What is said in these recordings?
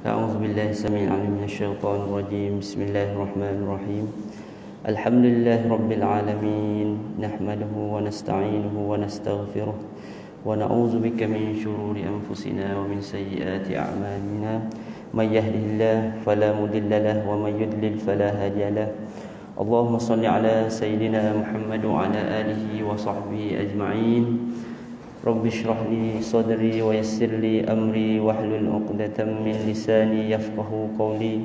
أعوذ بالله السميع العليم من الشيطان الرجيم. بسم الله الرحمن الرحيم. الحمد لله رب العالمين، نحمده ونستعينه ونستغفره ونعوذ بك من شرور أنفسنا ومن سيئات أعمالنا. من يهده الله فلا مضل له ومن يضلل فلا هادي له. اللهم صل على سيدنا محمد وعلى آله وصحبه أجمعين. رب اشرح لي صدري ويسر لي أمري واحلل عقدة من لساني يفقه قولي.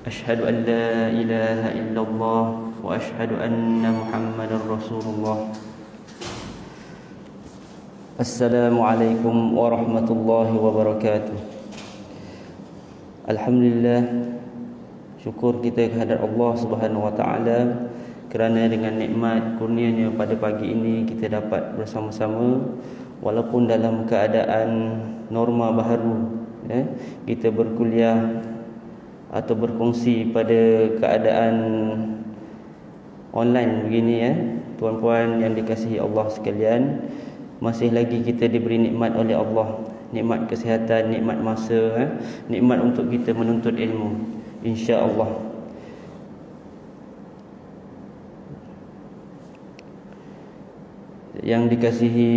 أشهد أن لا إله إلا الله وأشهد أن محمدا رسول الله. السلام عليكم ورحمة الله وبركاته. Alhamdulillah, syukur kita kehadrat Allah Subhanahu wa taala kerana dengan nikmat kurnianya pada pagi ini kita dapat bersama-sama walaupun dalam keadaan norma baharu, kita berkuliah atau berkongsi pada keadaan online begini, tuan-puan yang dikasihi Allah sekalian, masih lagi kita diberi nikmat oleh Allah, nikmat kesihatan, nikmat masa, nikmat untuk kita menuntut ilmu, insya-Allah. Yang dikasihi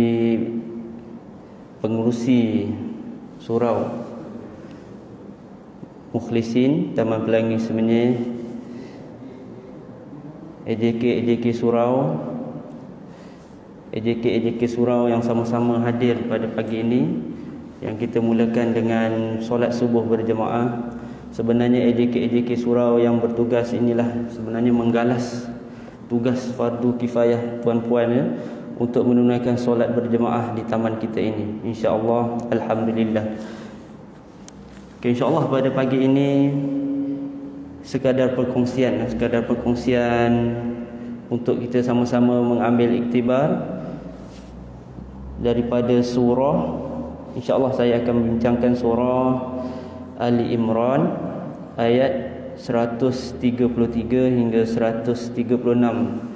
pengurusi surau Mukhlisin Taman Pelangi Semenyih, AJK surau, AJK surau yang sama-sama hadir pada pagi ini, yang kita mulakan dengan solat subuh berjemaah. Sebenarnya AJK surau yang bertugas inilah sebenarnya menggalas tugas fardu kifayah tuan-puan, untuk menunaikan solat berjemaah di taman kita ini, insya-Allah. Alhamdulillah. Okay, insya-Allah pada pagi ini sekadar perkongsian untuk kita sama-sama mengambil iktibar daripada surah. InsyaAllah saya akan membincangkan surah Ali Imran ayat 133 hingga 136.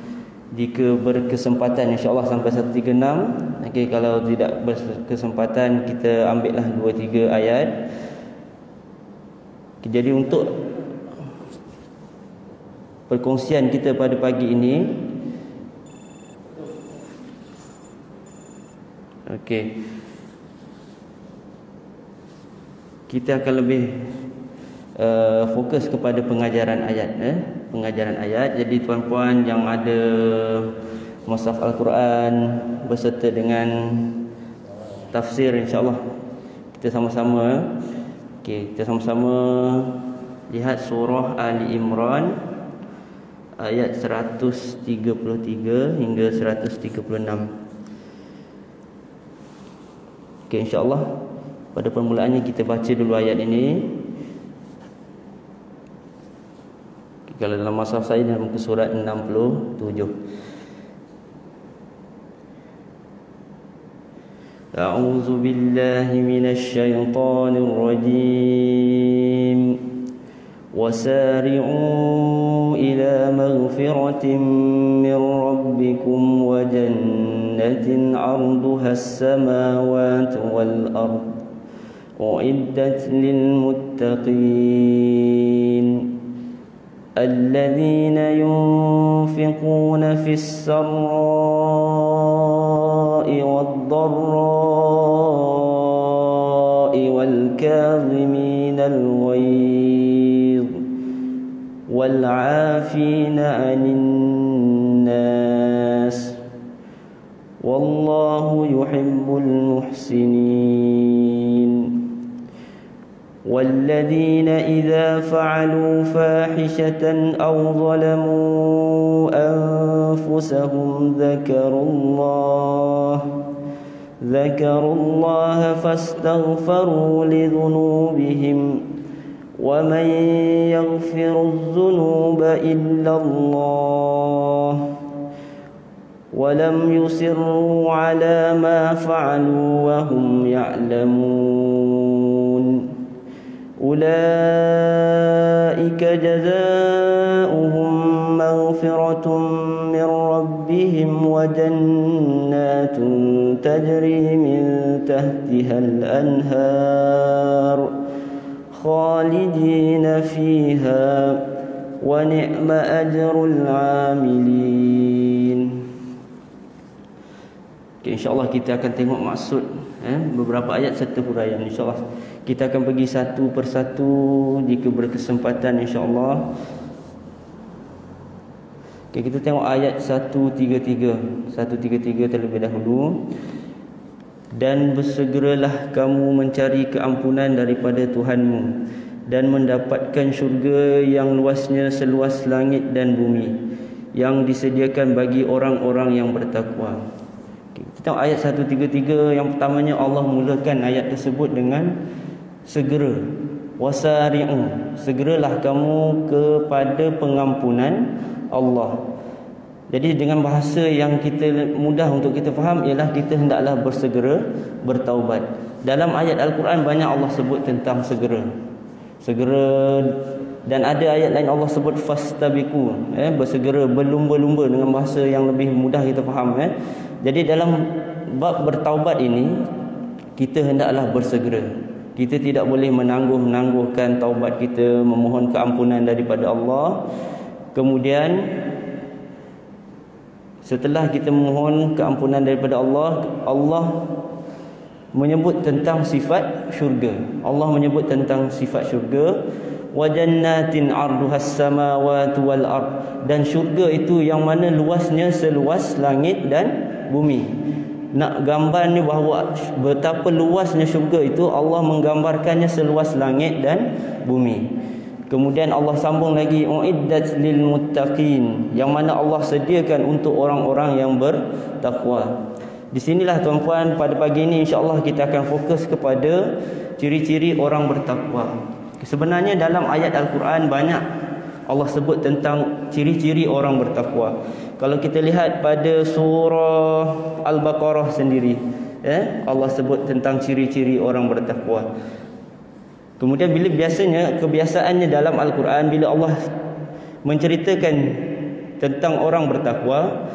Jika berkesempatan insyaAllah sampai 136. Okay, kalau tidak berkesempatan kita ambillah 2-3 ayat. Okay, jadi untuk perkongsian kita pada pagi ini, okay, kita akan lebih fokus kepada pengajaran ayat, pengajaran ayat. Jadi tuan-puan yang ada mushaf Al-Quran berserta dengan tafsir, insya-Allah kita sama-sama, kita sama-sama lihat surah Ali Imran ayat 133 hingga 136. Insya-Allah pada permulaannya kita baca dulu ayat ini. Kalau dalam mushaf saya dalam muka surat 67. A'udzu billahi minasy syaithanir rajim. Wasari'u ila maghfiratin min rabbikum wa jannatin 'arduha as-samawati wal ard u'iddat lil muttaqin. الذين ينفقون في السراء والضراء والكاظمين الغيظ والعافين عن الناس والله يحب المحسنين. والذين إذا فعلوا فاحشة أو ظلموا أنفسهم ذكروا الله فاستغفروا لذنوبهم ومن يغفر الذنوب إلا الله ولم يصروا على ما فعلوا وهم يعلمون. أولئك جزاؤهم مغفرة من ربهم وجنات تجري من تحتها الأنهار khalidina fiha wa ni'ma ajrul 'amilin. Okay, insya-Allah kita akan tengok maksud beberapa ayat serta huraian. Insya-Allah kita akan pergi satu persatu jika berkesempatan, insya-Allah. Okay, kita tengok ayat 133 terlebih dahulu. Dan bersegeralah kamu mencari keampunan daripada Tuhanmu dan mendapatkan syurga yang luasnya seluas langit dan bumi, yang disediakan bagi orang-orang yang bertakwa. Kita tengok ayat 133. Yang pertamanya, Allah mulakan ayat tersebut dengan segera. Wasari'u, segeralah kamu kepada pengampunan Allah. Jadi dengan bahasa yang kita mudah untuk kita faham ialah kita hendaklah bersegera bertaubat. Dalam ayat Al-Quran banyak Allah sebut tentang segera. Dan ada ayat lain Allah sebut fastabiqu, bersegera, berlumba-lumba, dengan bahasa yang lebih mudah kita faham. Jadi dalam bab bertaubat ini kita hendaklah bersegera. Kita tidak boleh menangguh-nangguhkan taubat kita, memohon keampunan daripada Allah. Kemudian setelah kita memohon keampunan daripada Allah, Allah menyebut tentang sifat syurga. Allah menyebut tentang sifat syurga. Wa jannatin 'arduhas samawati wal ard, dan syurga itu yang mana luasnya seluas langit dan bumi. Nak gambar ni bahawa betapa luasnya syurga itu, Allah menggambarkannya seluas langit dan bumi. Kemudian Allah sambung lagi, uiddat lil muttaqin, yang mana Allah sediakan untuk orang-orang yang bertakwa. Di sinilah tuan-puan, pada pagi ini insya-Allah kita akan fokus kepada ciri-ciri orang bertakwa. Sebenarnya dalam ayat Al-Quran banyak Allah sebut tentang ciri-ciri orang bertakwa. Kalau kita lihat pada surah Al-Baqarah sendiri, Allah sebut tentang ciri-ciri orang bertakwa. Kemudian bila kebiasaannya dalam Al-Quran, bila Allah menceritakan tentang orang bertakwa,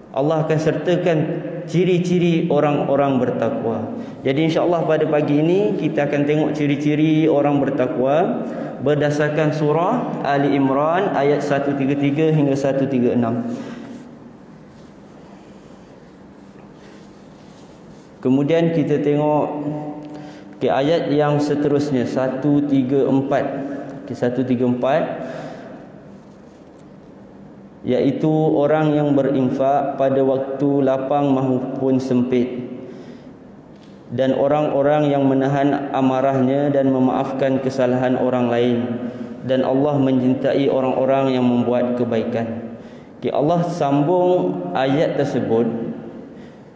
Allah akan sertakan ciri-ciri orang-orang bertakwa. Jadi insya-Allah pada pagi ini kita akan tengok ciri-ciri orang bertakwa berdasarkan surah Ali Imran ayat 133 hingga 136. Kemudian kita tengok ayat yang seterusnya 134. 134, iaitu orang yang berinfak pada waktu lapang maupun sempit, dan orang-orang yang menahan amarahnya dan memaafkan kesalahan orang lain, dan Allah mencintai orang-orang yang membuat kebaikan. Allah sambung ayat tersebut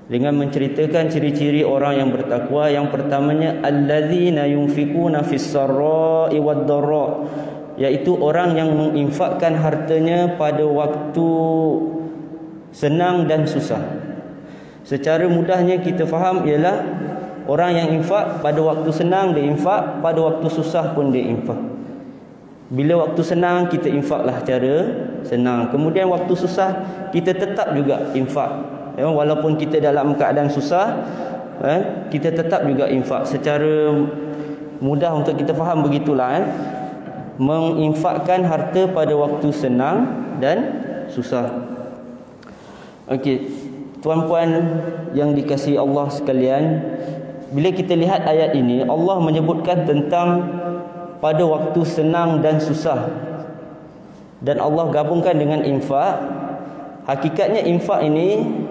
dengan menceritakan ciri-ciri orang yang bertakwa. Yang pertamanya, allazina yunfikuna fis sarra'i wad dharra, iaitu orang yang menginfakkan hartanya pada waktu senang dan susah. Secara mudahnya kita faham ialah orang yang infak pada waktu senang dia infak, pada waktu susah pun dia infak. Bila waktu senang kita infaklah cara senang, kemudian waktu susah kita tetap juga infak. Walaupun kita dalam keadaan susah, kita tetap juga infak. Secara mudah untuk kita faham begitulah, menginfakkan harta pada waktu senang dan susah. Okey, tuan-puan yang dikasihi Allah sekalian, bila kita lihat ayat ini, Allah menyebutkan tentang pada waktu senang dan susah, dan Allah gabungkan dengan infak. Hakikatnya infak ini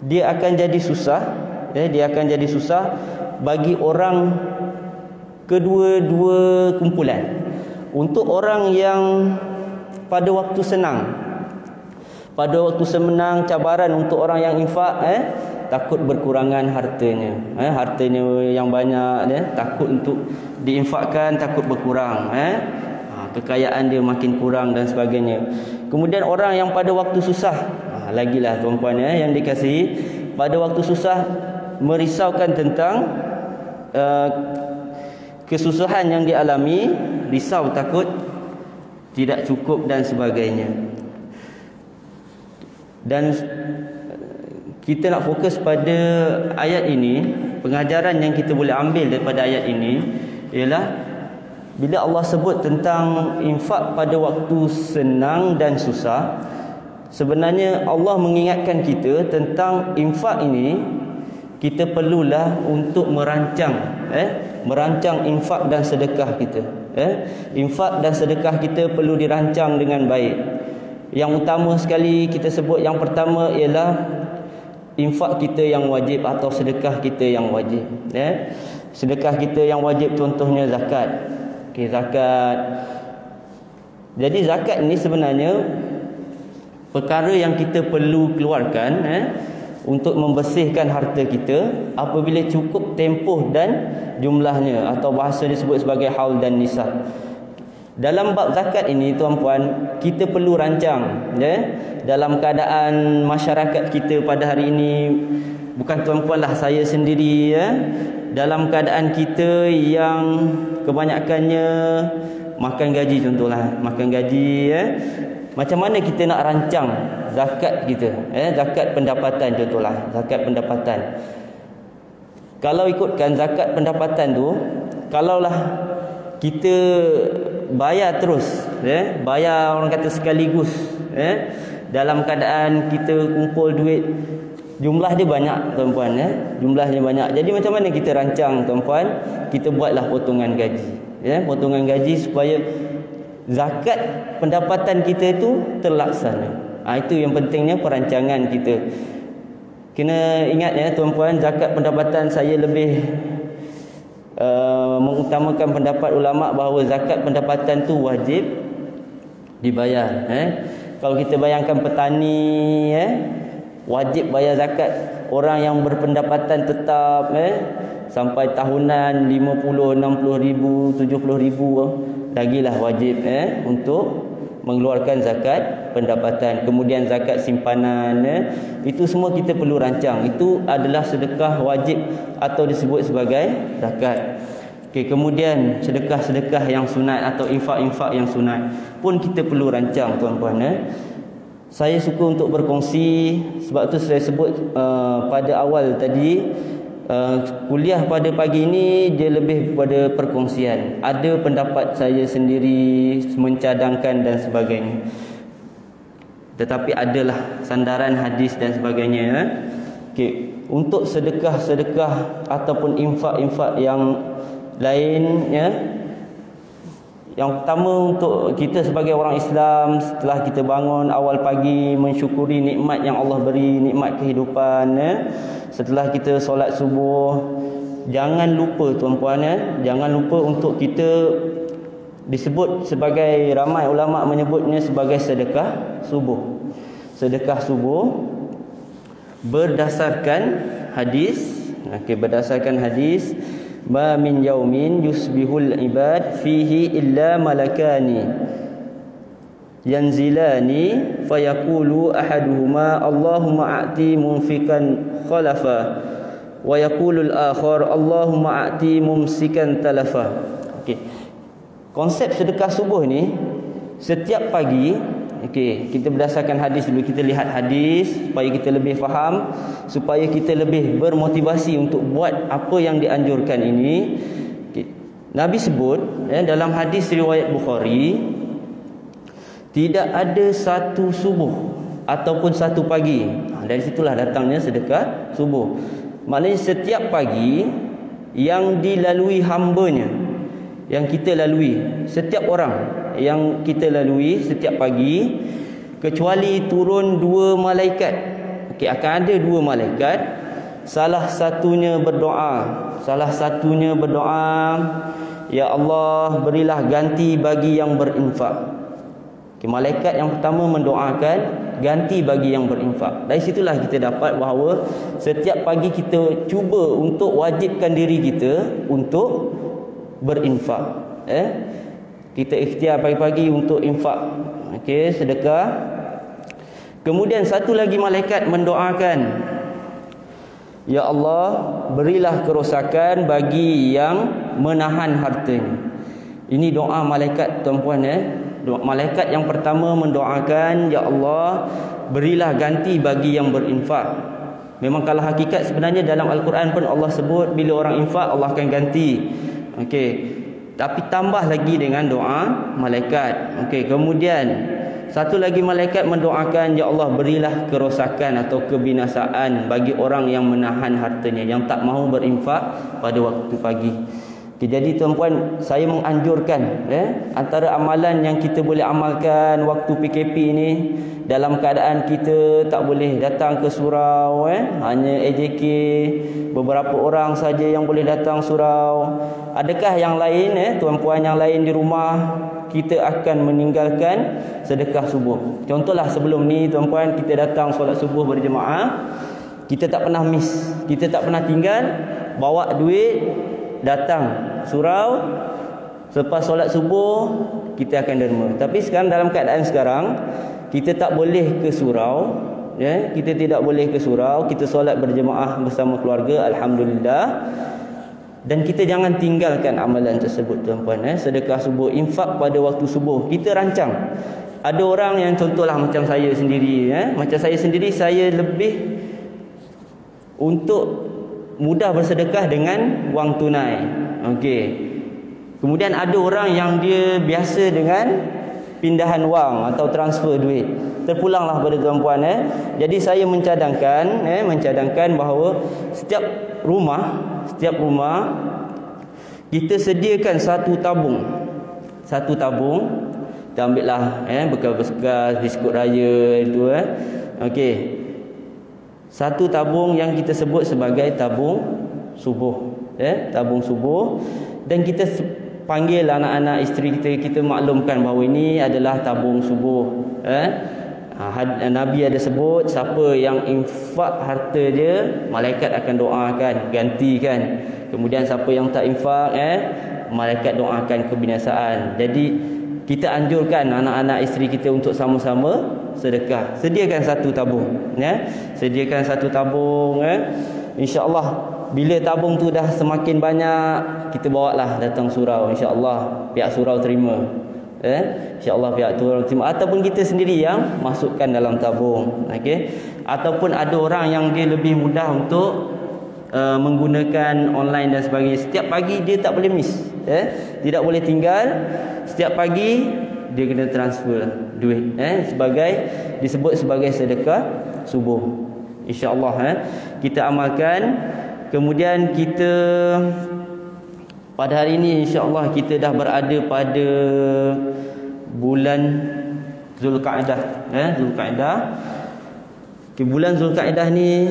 dia akan jadi susah, dia akan jadi susah bagi orang kedua-dua kumpulan. Untuk orang yang pada waktu senang, cabaran untuk orang yang infak, takut berkurangan hartanya, hartanya yang banyak, takut untuk diinfakkan, takut berkurang, kekayaan dia makin kurang dan sebagainya. Kemudian orang yang pada waktu susah, lagilah tuan-puan yang dikasihi, pada waktu susah merisaukan tentang kesusahan yang dialami, risau takut tidak cukup dan sebagainya. Dan kita nak fokus pada ayat ini. Pengajaran yang kita boleh ambil daripada ayat ini ialah bila Allah sebut tentang infak pada waktu senang dan susah, sebenarnya Allah mengingatkan kita tentang infak ini. Kita perlulah untuk merancang infak dan sedekah kita. Infak dan sedekah kita perlu dirancang dengan baik. Yang utama sekali kita sebut, yang pertama ialah infak kita yang wajib atau sedekah kita yang wajib. Sedekah kita yang wajib contohnya zakat. Zakat. Jadi zakat ni sebenarnya perkara yang kita perlu keluarkan untuk membersihkan harta kita apabila cukup tempoh dan jumlahnya, atau bahasa disebut sebagai haul dan nisab. Dalam bab zakat ini tuan-puan, kita perlu rancang dalam keadaan masyarakat kita pada hari ini. Bukan tuan-puan lah, saya sendiri dalam keadaan kita yang kebanyakannya makan gaji, contohlah makan gaji. Macam mana kita nak rancang zakat kita? Zakat pendapatan contohlah, zakat pendapatan. Kalau ikutkan zakat pendapatan tu, kalaulah kita bayar terus, bayar orang kata sekaligus, dalam keadaan kita kumpul duit, jumlah dia banyak tuan-puan, jumlahnya banyak. Jadi macam mana kita rancang tuan-puan? Kita buatlah potongan gaji, potongan gaji supaya zakat pendapatan kita itu terlaksana. Itu yang pentingnya perancangan kita. Kena ingat tuan-puan, zakat pendapatan saya lebih mengutamakan pendapat ulama bahawa zakat pendapatan tu wajib dibayar. Kalau kita bayangkan petani, wajib bayar zakat. Orang yang berpendapatan tetap sampai tahunan 50, 60 ribu, 70 ribu, lagilah wajib untuk mengeluarkan zakat pendapatan. Kemudian zakat simpanan, itu semua kita perlu rancang. Itu adalah sedekah wajib atau disebut sebagai zakat. Kemudian sedekah-sedekah yang sunat atau infak-infak yang sunat pun kita perlu rancang tuan-puan. Saya suka untuk berkongsi, sebab tu saya sebut pada awal tadi, kuliah pada pagi ini dia lebih kepada perkongsian. Ada pendapat saya sendiri mencadangkan dan sebagainya, tetapi adalah sandaran hadis dan sebagainya. Untuk sedekah-sedekah ataupun infak-infak yang lain, yang pertama untuk kita sebagai orang Islam, setelah kita bangun awal pagi mensyukuri nikmat yang Allah beri, nikmat kehidupan, setelah kita solat subuh, jangan lupa tuan-puan, jangan lupa untuk kita disebut sebagai, ramai ulama menyebutnya sebagai sedekah subuh. Sedekah subuh berdasarkan hadis, berdasarkan hadis, ma min yaumin yusbihul ibad fihi illa malakani yanzilani fayaqulu ahaduhuma Allahumma a'ti munfikan khalafa wa yaqulu al-akhar Allahumma a'ti mumsikan talafa. Konsep sedekah subuh ni setiap pagi, kita berdasarkan hadis dulu, kita lihat hadis supaya kita lebih faham, supaya kita lebih bermotivasi untuk buat apa yang dianjurkan ini. Nabi sebut dalam hadis riwayat Bukhari, tidak ada satu subuh ataupun satu pagi, dari situlah datangnya sedekah subuh. Maknanya setiap pagi yang dilalui hambanya, yang kita lalui, setiap orang yang kita lalui setiap pagi, kecuali turun dua malaikat. Akan ada dua malaikat, salah satunya berdoa, ya Allah, berilah ganti bagi yang berinfak. Malaikat yang pertama mendoakan ganti bagi yang berinfak. Dari situlah kita dapat bahawa setiap pagi kita cuba untuk wajibkan diri kita untuk berinfak. Kita ikhtiar pagi-pagi untuk infak, sedekah. Kemudian satu lagi malaikat mendoakan, ya Allah, berilah kerosakan bagi yang menahan hartanya. Ini doa malaikat tuan-puan. Malaikat yang pertama mendoakan, ya Allah, berilah ganti bagi yang berinfak. Memang kalau hakikat sebenarnya dalam Al-Quran pun Allah sebut bila orang infak Allah akan ganti. Tapi tambah lagi dengan doa malaikat. Okey, kemudian satu lagi malaikat mendoakan, ya Allah berilah kerosakan atau kebinasaan bagi orang yang menahan hartanya, yang tak mahu berinfak pada waktu pagi. Okay, jadi tuan-puan, saya menganjurkan antara amalan yang kita boleh amalkan waktu PKP ini, dalam keadaan kita tak boleh datang ke surau, hanya AJK beberapa orang saja yang boleh datang surau. Adakah yang lain, tuan-puan yang lain di rumah, kita akan meninggalkan sedekah subuh? Contohlah sebelum ni tuan-puan, kita datang solat subuh berjemaah, kita tak pernah miss, kita tak pernah tinggal, bawa duit datang surau, selepas solat subuh kita akan derma. Tapi sekarang, dalam keadaan sekarang, kita tak boleh ke surau, kita tidak boleh ke surau, kita solat berjemaah bersama keluarga, alhamdulillah. Dan kita jangan tinggalkan amalan tersebut tuan-puan, sedekah subuh, infak pada waktu subuh. Kita rancang. Ada orang yang contohlah macam saya sendiri, macam saya sendiri, saya lebih untuk mudah bersedekah dengan wang tunai. Okey. Kemudian ada orang yang dia biasa dengan pindahan wang atau transfer duit. Terpulanglah pada tuan-puan. Jadi saya mencadangkan bahawa setiap rumah kita sediakan satu tabung. Kita ambillah bekas-bekas biskut raya itu. Okey. Satu tabung yang kita sebut sebagai tabung subuh, tabung subuh, dan kita panggil anak-anak isteri kita maklumkan bahawa ini adalah tabung subuh. Nabi ada sebut, siapa yang infak harta dia, malaikat akan doakan gantikan. Kemudian siapa yang tak infak, malaikat doakan kebinasaan. Jadi kita anjurkan anak-anak isteri kita untuk sama-sama sedekah. Sediakan satu tabung, sediakan satu tabung. InsyaAllah bila tabung tu dah semakin banyak, kita bawalah datang surau. InsyaAllah pihak surau terima. InsyaAllah pihak surau terima. Ataupun kita sendiri yang masukkan dalam tabung. Okey. Ataupun ada orang yang dia lebih mudah untuk menggunakan online dan sebagainya. Setiap pagi dia tak boleh miss, tidak boleh tinggal. Setiap pagi dia kena transfer duit, disebut sebagai sedekah subuh. InsyaAllah kita amalkan. Kemudian kita pada hari ini insyaAllah kita dah berada pada bulan Zulkaidah. Bulan Zulkaidah ni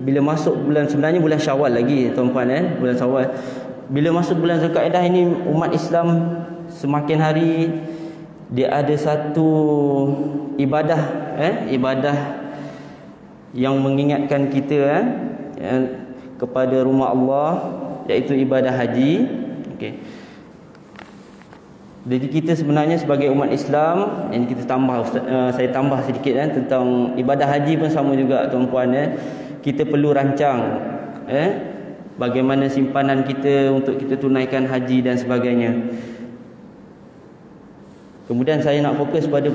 bila masuk bulan, sebenarnya bulan Syawal lagi tuan-puan, bulan Syawal. Bila masuk bulan Zulkaidah ini, umat Islam semakin hari dia ada satu ibadah, ibadah yang mengingatkan kita kepada rumah Allah, iaitu ibadah haji. Okey. Jadi kita sebenarnya sebagai umat Islam, yang kita tambah, saya tambah sedikit tentang ibadah haji pun sama juga tuan-puan. Kita perlu rancang bagaimana simpanan kita untuk kita tunaikan haji dan sebagainya. Kemudian saya nak fokus pada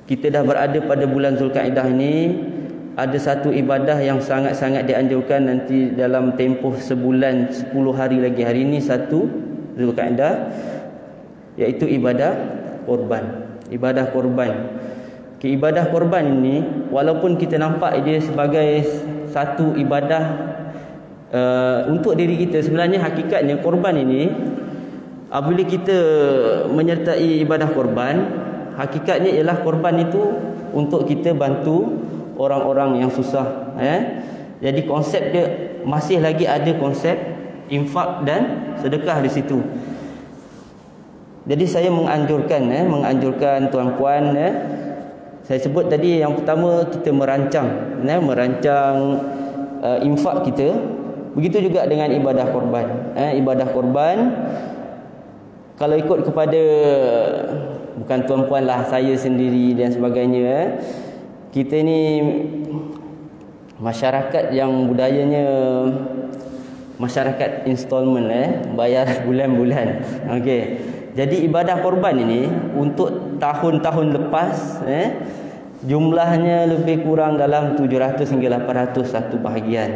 kita dah berada pada bulan Zulkaidah ini. Ada satu ibadah yang sangat-sangat dianjurkan nanti dalam tempoh sebulan 10 hari lagi. Hari ini 1 Zulkaidah, iaitu ibadah korban. Ibadah korban. Ibadah korban ini, walaupun kita nampak dia sebagai satu ibadah untuk diri kita, sebenarnya hakikatnya korban ini, apabila kita menyertai ibadah korban, hakikatnya ialah korban itu untuk kita bantu orang-orang yang susah. Jadi konsep dia masih lagi ada konsep infak dan sedekah di situ. Jadi saya menganjurkan tuan-puan, saya sebut tadi yang pertama, kita merancang infak kita. Begitu juga dengan ibadah korban. Ibadah korban, kalau ikut kepada, bukan tuan-puan lah, saya sendiri dan sebagainya, kita ni masyarakat yang budayanya masyarakat installment, bayar bulan-bulan. Okey. Jadi ibadah korban ini untuk tahun-tahun lepas, jumlahnya lebih kurang dalam 700 hingga 800 satu bahagian.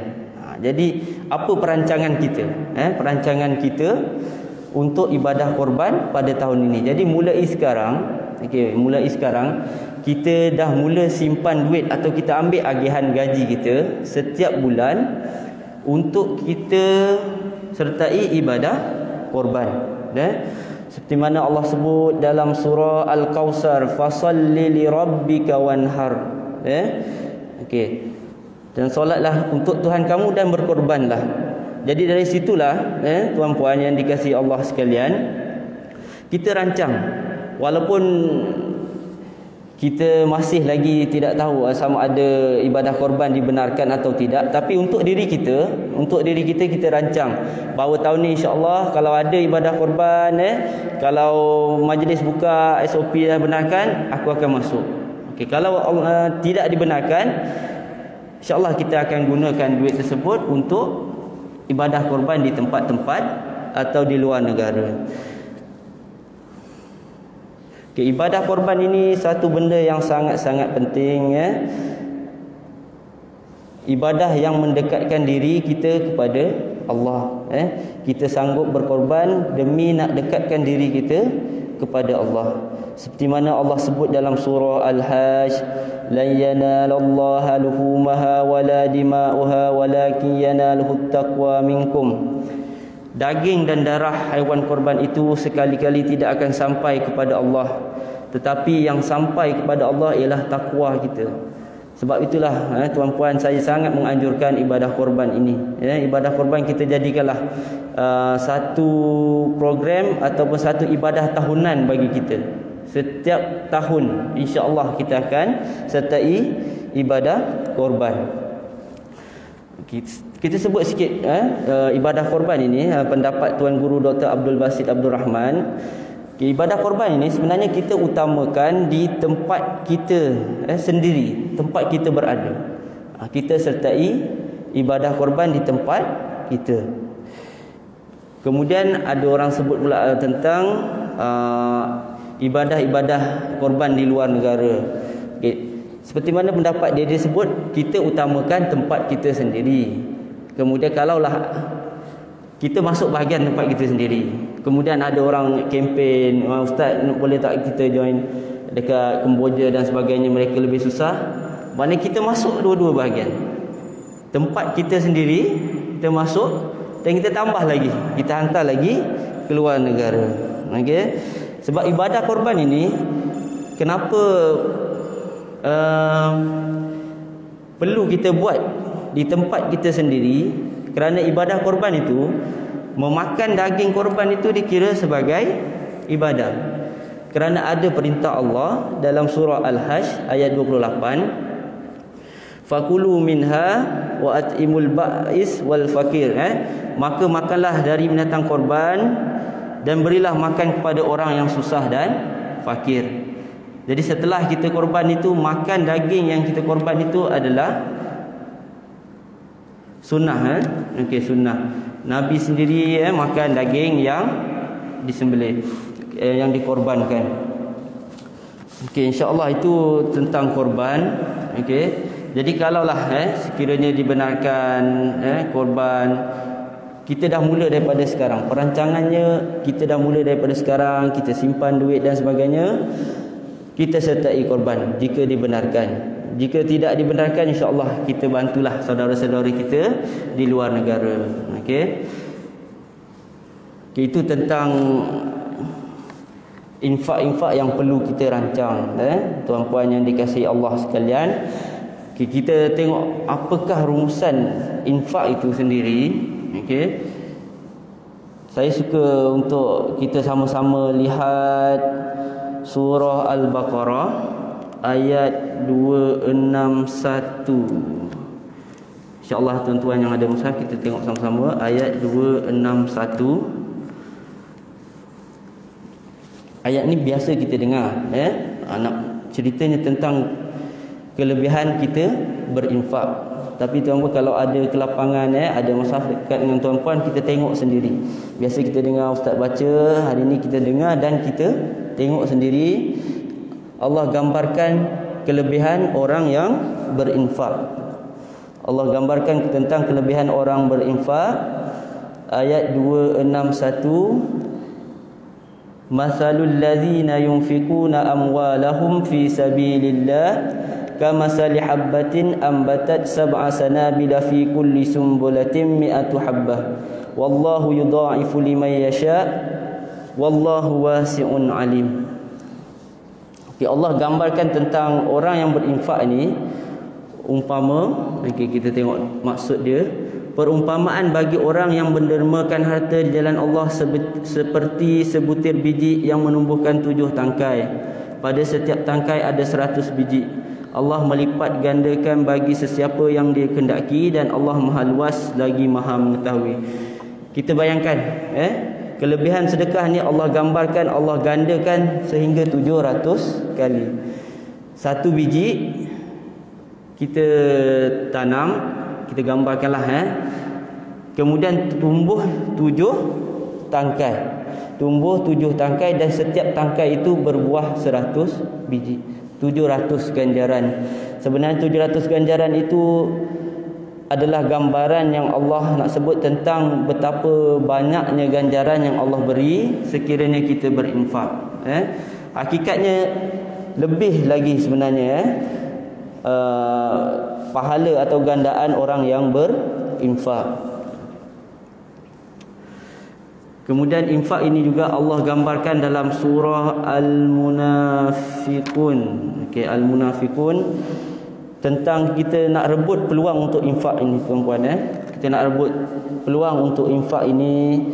Jadi apa perancangan kita? Perancangan kita untuk ibadah korban pada tahun ini. Jadi mulai sekarang kita dah mula simpan duit atau kita ambil agihan gaji kita setiap bulan untuk kita sertai ibadah korban. Seperti mana Allah sebut dalam surah Al-Kautsar, fasalli li rabbika wanhar. Dan solatlah untuk Tuhan kamu dan berkorbanlah. Jadi dari situlah tuan-puan yang dikasihi Allah sekalian, kita rancang, walaupun kita masih lagi tidak tahu sama ada ibadah korban dibenarkan atau tidak, tapi untuk diri kita kita rancang bahawa tahun ni insya-Allah kalau ada ibadah korban, kalau majlis buka SOP dah benarkan, aku akan masuk. Kalau tidak dibenarkan, insya-Allah kita akan gunakan duit tersebut untuk ibadah korban di tempat-tempat atau di luar negara. Ibadah korban ini satu benda yang sangat-sangat penting, ibadah yang mendekatkan diri kita kepada Allah. Kita sanggup berkorban demi nak dekatkan diri kita kepada Allah. Seperti mana Allah sebut dalam surah Al-Hajj, lan yanalallaha luhumaha wala dima'uha walakin yanaluhut taqwa minkum. Daging dan darah haiwan korban itu sekali-kali tidak akan sampai kepada Allah, tetapi yang sampai kepada Allah ialah takwa kita. Sebab itulah tuan-puan, saya sangat menganjurkan ibadah korban ini. Ibadah korban kita jadikanlah satu program ataupun satu ibadah tahunan bagi kita. Setiap tahun insya-Allah kita akan sertai ibadah korban. Kita sebut sikit ibadah korban ini, pendapat Tuan Guru Dr. Abdul Basit Abdul Rahman. Ibadah korban ini sebenarnya kita utamakan di tempat kita sendiri, tempat kita berada. Kita sertai ibadah korban di tempat kita. Kemudian ada orang sebut pula tentang ibadah-ibadah korban di luar negara. Seperti mana pendapat dia sebut, kita utamakan tempat kita sendiri. Kemudian kalaulah kita masuk bahagian tempat kita sendiri, kemudian ada orang kempen, ustaz boleh tak kita join dekat Kemboja dan sebagainya, mereka lebih susah, mana kita masuk dua-dua bahagian. Tempat kita sendiri kita masuk, dan kita tambah lagi, kita hantar lagi keluar negara. Sebab ibadah korban ini kenapa perlu kita buat di tempat kita sendiri? Kerana ibadah korban itu, memakan daging korban itu dikira sebagai ibadah. Kerana ada perintah Allah dalam surah Al-Hajj ayat 28, fakulu minha wa at'imul ba'is wal fakir. Maka makanlah dari binatang korban dan berilah makan kepada orang yang susah dan fakir. Jadi setelah kita korban itu, makan daging yang kita korban itu adalah sunnah. Sunnah. Nabi sendiri makan daging yang disembelih, yang dikorbankan. InsyaAllah itu tentang korban. Jadi kalaulah sekiranya dibenarkan korban, kita dah mula daripada sekarang. Perancangannya kita dah mula daripada sekarang. Kita simpan duit dan sebagainya. Kita sertai korban jika dibenarkan. Jika tidak dibenarkan, insya-Allah kita bantulah saudara-saudara kita di luar negara. Itu tentang infak-infak yang perlu kita rancang, tuan-puan yang dikasihi Allah sekalian. Kita tengok apakah rumusan infak itu sendiri. Saya suka untuk kita sama-sama lihat surah Al-Baqarah ayat 261. InsyaAllah tuan-tuan yang ada mushaf, kita tengok sama-sama ayat 261. Ayat ni biasa kita dengar, anak ceritanya tentang kelebihan kita berinfak. Tapi tuan-puan, kalau ada kelapangan, ada mushaf dekat dengan tuan-puan, kita tengok sendiri. Biasa kita dengar ustaz baca, hari ni kita dengar dan kita tengok sendiri. Allah gambarkan kelebihan orang yang berinfak. Allah gambarkan tentang kelebihan orang berinfak. Ayat 261, Masalul ladzina yunfikuna amwalahum fi sabilillah kamasali habbatin ambatat sab'a sanabila fi kulli sumbulatin mi'atu habbah wallahu yudha'ifu liman yasha wallahu wasi'un alim. Okay, Allah gambarkan tentang orang yang berinfak ni umpama, kita tengok maksud dia, perumpamaan bagi orang yang mendermakan harta di jalan Allah seperti sebutir biji yang menumbuhkan 7 tangkai. Pada setiap tangkai ada 100 biji. Allah melipat gandakan bagi sesiapa yang dia kendaki dan Allah Maha Luas lagi Maha mengetahui. Kita bayangkan kelebihan sedekah ni Allah gambarkan, Allah gandakan sehingga 700 kali. Satu biji kita tanam, kita gambarkanlah kemudian tumbuh 7 tangkai. Tumbuh 7 tangkai dan setiap tangkai itu berbuah 100 biji. 700 ganjaran. Sebenarnya 700 ganjaran itu adalah gambaran yang Allah nak sebut tentang betapa banyaknya ganjaran yang Allah beri sekiranya kita berinfak. Hakikatnya lebih lagi sebenarnya pahala atau gandaan orang yang berinfak. Kemudian infak ini juga Allah gambarkan dalam surah Al-Munafiqun. Okey, Al-Munafiqun, tentang kita nak rebut peluang untuk infak ini, tuan-puan. Kita nak rebut peluang untuk infak ini.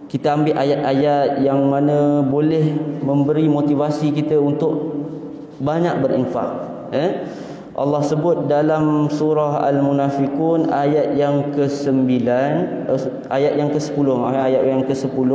Kita ambil ayat-ayat yang mana boleh memberi motivasi kita untuk banyak berinfak. Allah sebut dalam surah Al-Munafiqun ayat yang ke-9, ayat yang ke-10, ayat yang ke-10,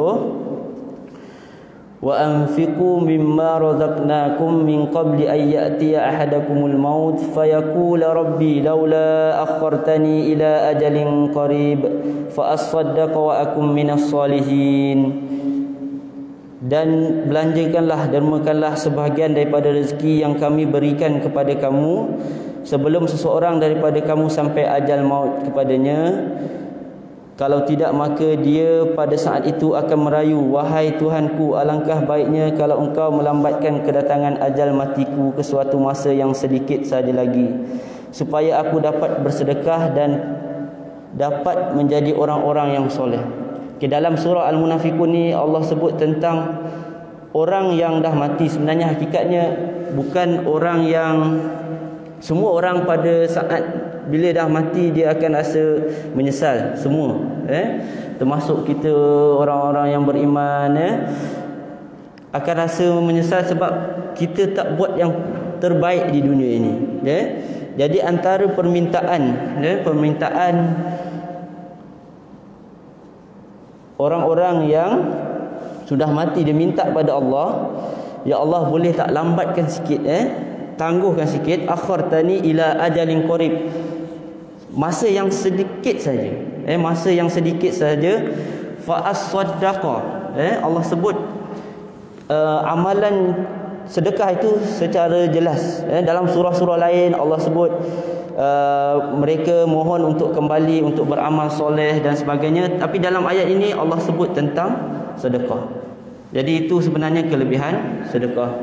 wa anfiqu mimma razaqnakum min qabli an ya'tiya ahadakumul maut fayaqula rabbi laula akhartani ila ajalin qarib fa asaddaqa wa akum minas salihin. Dan belanjakanlah, dermakanlah sebahagian daripada rezeki yang kami berikan kepada kamu sebelum seseorang daripada kamu sampai ajal maut kepadanya. Kalau tidak, maka dia pada saat itu akan merayu, wahai Tuhanku, alangkah baiknya kalau engkau melambatkan kedatangan ajal matiku ke suatu masa yang sedikit saja lagi, supaya aku dapat bersedekah dan dapat menjadi orang-orang yang soleh. Dalam surah Al-Munafiqun ni Allah sebut tentang orang yang dah mati. Sebenarnya hakikatnya bukan orang yang, semua orang pada saat bila dah mati dia akan rasa menyesal semua, termasuk kita orang-orang yang beriman, akan rasa menyesal sebab kita tak buat yang terbaik di dunia ini. Jadi antara permintaan orang-orang yang sudah mati, dia minta pada Allah, ya Allah, boleh tak lambatkan sikit, tangguhkan sikit, akhartani ila ajalin qarib, masa yang sedikit saja, masa yang sedikit saja, fa as-saddaqa. Allah sebut amalan sedekah itu secara jelas. Dalam surah-surah lain Allah sebut mereka mohon untuk kembali untuk beramal soleh dan sebagainya, tapi dalam ayat ini Allah sebut tentang sedekah. Jadi itu sebenarnya kelebihan sedekah.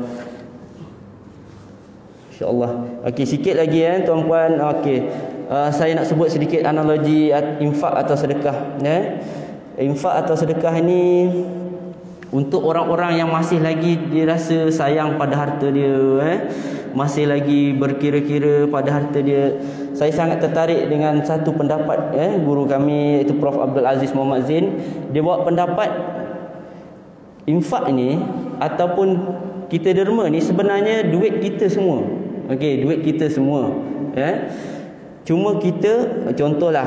InsyaAllah. Okey, sikit lagi tuan-puan. Okey, saya nak sebut sedikit analogi infak atau sedekah. Infak atau sedekah ini untuk orang-orang yang masih lagi dia rasa sayang pada harta dia, masih lagi berkira-kira pada harta dia. Saya sangat tertarik dengan satu pendapat guru kami, iaitu Prof Abdul Aziz Muhammad Zain. Dia bawa pendapat infak ni ataupun kita derma ni sebenarnya duit kita semua. Okey, duit kita semua. Cuma kita, contohlah,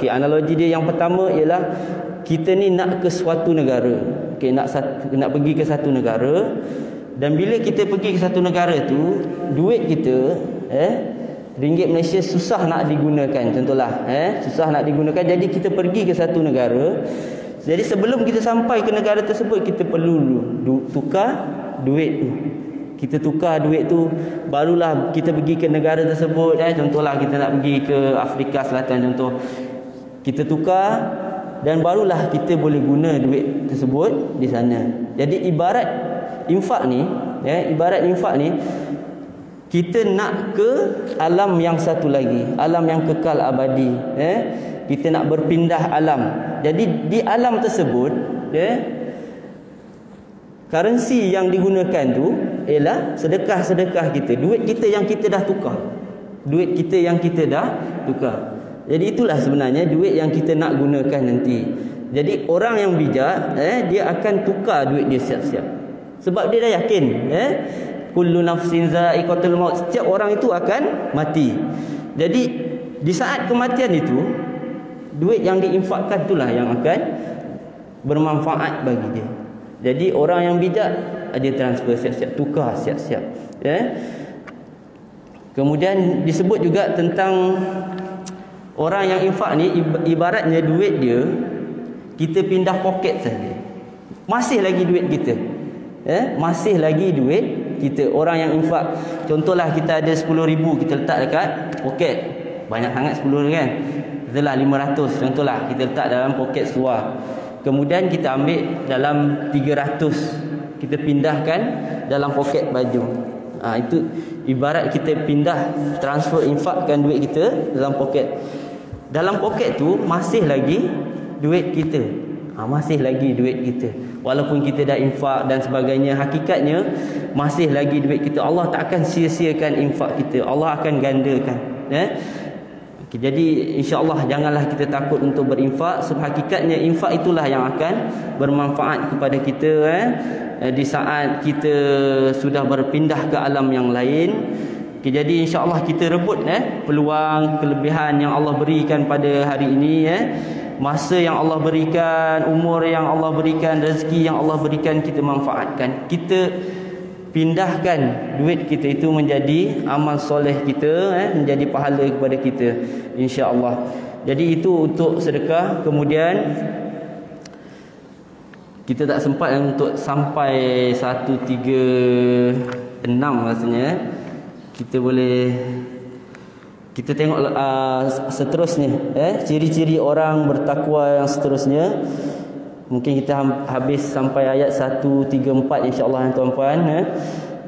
analogi dia yang pertama ialah kita ni nak ke suatu negara. Okey, nak pergi ke satu negara, dan bila kita pergi ke satu negara tu, duit kita ringgit Malaysia susah nak digunakan, contohlah, susah nak digunakan. Jadi kita pergi ke satu negara. Jadi sebelum kita sampai ke negara tersebut, kita perlu tukar duit tu. Kita tukar duit tu, barulah kita pergi ke negara tersebut. Contohlah kita nak pergi ke Afrika Selatan contoh. Kita tukar dan barulah kita boleh guna duit tersebut di sana. Jadi ibarat infak ni, kita nak ke alam yang satu lagi, alam yang kekal abadi. Kita nak berpindah alam. Jadi di alam tersebut, currency yang digunakan tu ialah sedekah-sedekah kita, duit kita yang kita dah tukar. Jadi itulah sebenarnya duit yang kita nak gunakan nanti. Jadi orang yang bijak, dia akan tukar duit dia siap-siap. Sebab dia dah yakin, kullu nafsin za'iqatul maut, setiap orang itu akan mati. Jadi di saat kematian itu, duit yang diinfakkan itulah yang akan bermanfaat bagi dia. Jadi orang yang bijak, dia transfer siap-siap, tukar siap-siap. Kemudian disebut juga tentang orang yang infak ni, ibaratnya duit dia kita pindah poket saja, masih lagi duit kita. Masih lagi duit kita. Orang yang infak, contohlah kita ada 10,000 kita letak dekat poket, banyak sangat 10 kan, itulah 500 contohlah, kita letak dalam poket seluar. Kemudian kita ambil dalam 300, kita pindahkan dalam poket baju. Itu ibarat kita pindah, transfer, infakkan duit kita dalam poket. Dalam poket tu masih lagi duit kita. Masih lagi duit kita. Walaupun kita dah infak dan sebagainya, hakikatnya masih lagi duit kita. Allah tak akan sia-siakan infak kita, Allah akan gandakan. Jadi insya-Allah janganlah kita takut untuk berinfak. Sebab hakikatnya infak itulah yang akan bermanfaat kepada kita di saat kita sudah berpindah ke alam yang lain. Jadi insya-Allah kita rebut peluang, kelebihan yang Allah berikan pada hari ini, masa yang Allah berikan, umur yang Allah berikan, rezeki yang Allah berikan, kita manfaatkan. Kita pindahkan duit kita itu menjadi amal soleh kita, menjadi pahala kepada kita, insya-Allah. Jadi itu untuk sedekah. Kemudian kita tak sempat untuk sampai 136 rasanya. Kita tengok seterusnya, ciri-ciri orang bertakwa yang seterusnya. Mungkin kita habis sampai ayat 134 insya-Allah tuan-puan.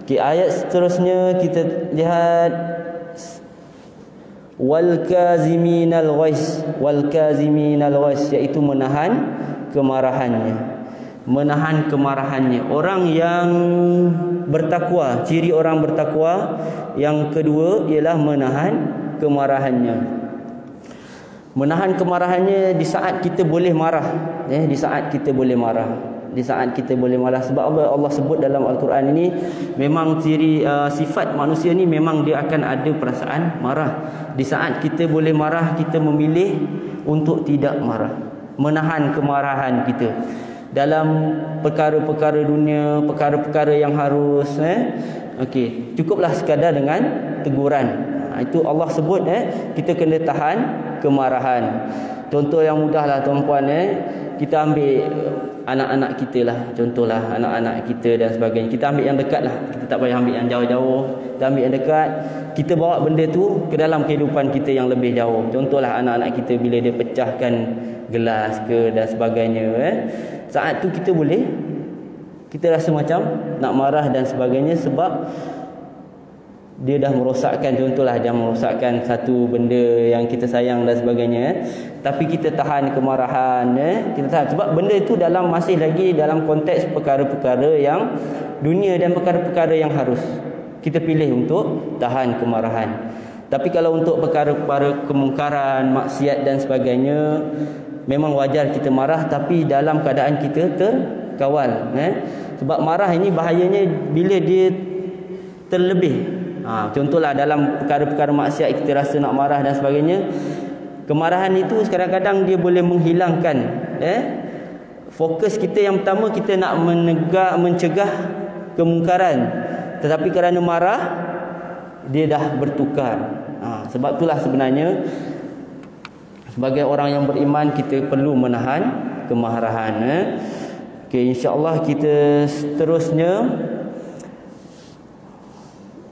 Ayat seterusnya kita lihat wal kaziminal ghais, iaitu menahan kemarahannya. Orang yang bertakwa, ciri orang bertakwa yang kedua ialah menahan kemarahannya. Menahan kemarahannya di saat kita boleh marah, di saat kita boleh marah. Sebab Allah sebut dalam Al-Quran ini, memang ciri sifat manusia ni memang dia akan ada perasaan marah. Di saat kita boleh marah, kita memilih untuk tidak marah, menahan kemarahan kita dalam perkara-perkara dunia, perkara-perkara yang harus cukuplah sekadar dengan teguran. Itu Allah sebut kita kena tahan kemarahan. Contoh yang mudah lah tuan-puan, kita ambil anak-anak kita lah, contohlah anak-anak kita dan sebagainya. Kita ambil yang dekat lah, kita tak payah ambil yang jauh-jauh, kita ambil yang dekat. Kita bawa benda tu ke dalam kehidupan kita yang lebih jauh. Contohlah anak-anak kita bila dia pecahkan gelas ke dan sebagainya, saat tu kita rasa macam nak marah dan sebagainya, sebab dia dah merosakkan, contohlah dia merosakkan satu benda yang kita sayang dan sebagainya. Tapi kita tahan kemarahan, kita tahan sebab benda itu masih lagi dalam konteks perkara-perkara yang dunia dan perkara-perkara yang harus kita pilih untuk tahan kemarahan. Tapi kalau untuk perkara-perkara kemungkaran, maksiat dan sebagainya, memang wajar kita marah, tapi dalam keadaan kita terkawal. Sebab marah ini bahayanya bila dia terlebih. Contohlah dalam perkara-perkara maksiat kita rasa nak marah dan sebagainya. Kemarahan itu kadang-kadang dia boleh menghilangkan fokus kita. Yang pertama, kita nak mencegah kemungkaran, tetapi kerana marah dia dah bertukar. Sebab itulah sebenarnya sebagai orang yang beriman kita perlu menahan kemarahan. Insya-Allah kita seterusnya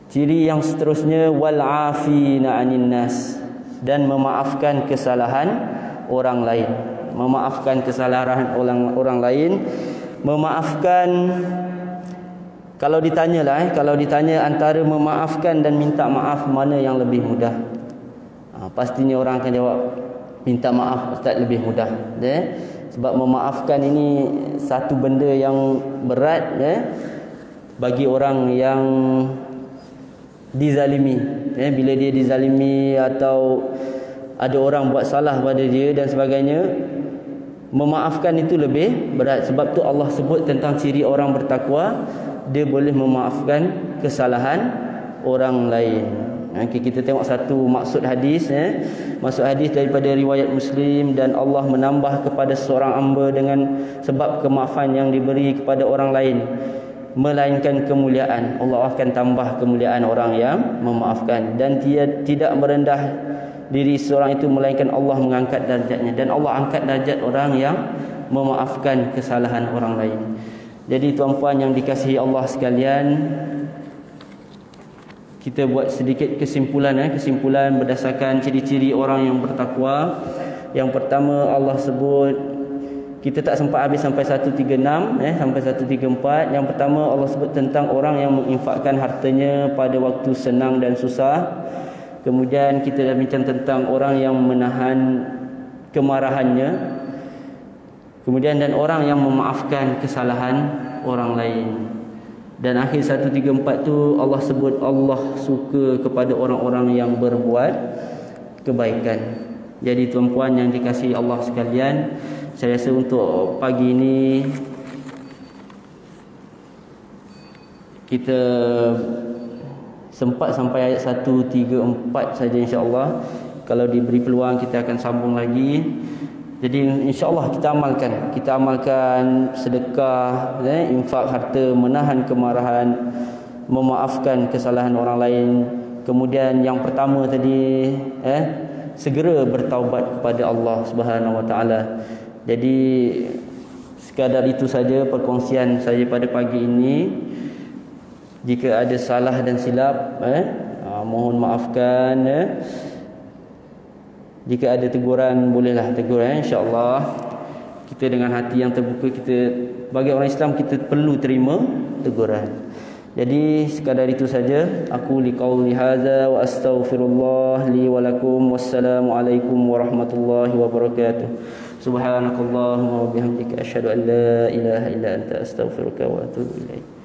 Ciri yang seterusnya, wal afina 'anin nas, dan memaafkan kesalahan orang lain. Memaafkan kesalahan orang lain, memaafkan. Kalau ditanya antara memaafkan dan minta maaf, mana yang lebih mudah? Pastinya orang akan jawab minta maaf, Ustaz, lebih mudah. Sebab memaafkan ini satu benda yang berat bagi orang yang dizalimi. Bila dia dizalimi atau ada orang buat salah pada dia dan sebagainya, memaafkan itu lebih berat. Sebab tu Allah sebut tentang ciri orang bertakwa, dia boleh memaafkan kesalahan orang lain. Kita tengok satu maksud hadis. Maksud hadis daripada riwayat Muslim, dan Allah menambah kepada seorang hamba dengan sebab kemaafan yang diberi kepada orang lain, melainkan kemuliaan. Allah akan tambah kemuliaan orang yang memaafkan, dan dia tidak merendah diri seorang itu, melainkan Allah mengangkat darjatnya. Dan Allah angkat darjat orang yang memaafkan kesalahan orang lain. Jadi tuan-puan yang dikasihi Allah sekalian, kita buat sedikit kesimpulan kesimpulan berdasarkan ciri-ciri orang yang bertakwa. Yang pertama, Allah sebut, kita tak sempat habis sampai 136 sampai 134. Yang pertama, Allah sebut tentang orang yang menginfakkan hartanya pada waktu senang dan susah. Kemudian kita dah bincang tentang orang yang menahan kemarahannya. Kemudian dan orang yang memaafkan kesalahan orang lain. Dan akhir 134 tu Allah sebut Allah suka kepada orang-orang yang berbuat kebaikan. Jadi tuan-puan yang dikasihi Allah sekalian, saya rasa untuk pagi ini kita sempat sampai ayat 134 saja, insya-Allah. Kalau diberi peluang kita akan sambung lagi. Jadi insya-Allah kita amalkan sedekah, infak harta, menahan kemarahan, memaafkan kesalahan orang lain. Kemudian yang pertama tadi segera bertaubat kepada Allah Subhanahu Wa Taala. Jadi sekadar itu saja perkongsian saya pada pagi ini. Jika ada salah dan silap, mohon maafkan. Jika ada teguran, bolehlah tegur, insya-Allah. Kita dengan hati yang terbuka, bagi orang Islam kita perlu terima teguran. Jadi sekadar itu saja. Aku liqauli hadza wa astaghfirullah li wa lakum. Wassalamualaikum warahmatullahi wabarakatuh. Subhanakallahumma wa bihamdika asyhadu an la ilaha illa anta astaghfiruka wa atubu ilaik.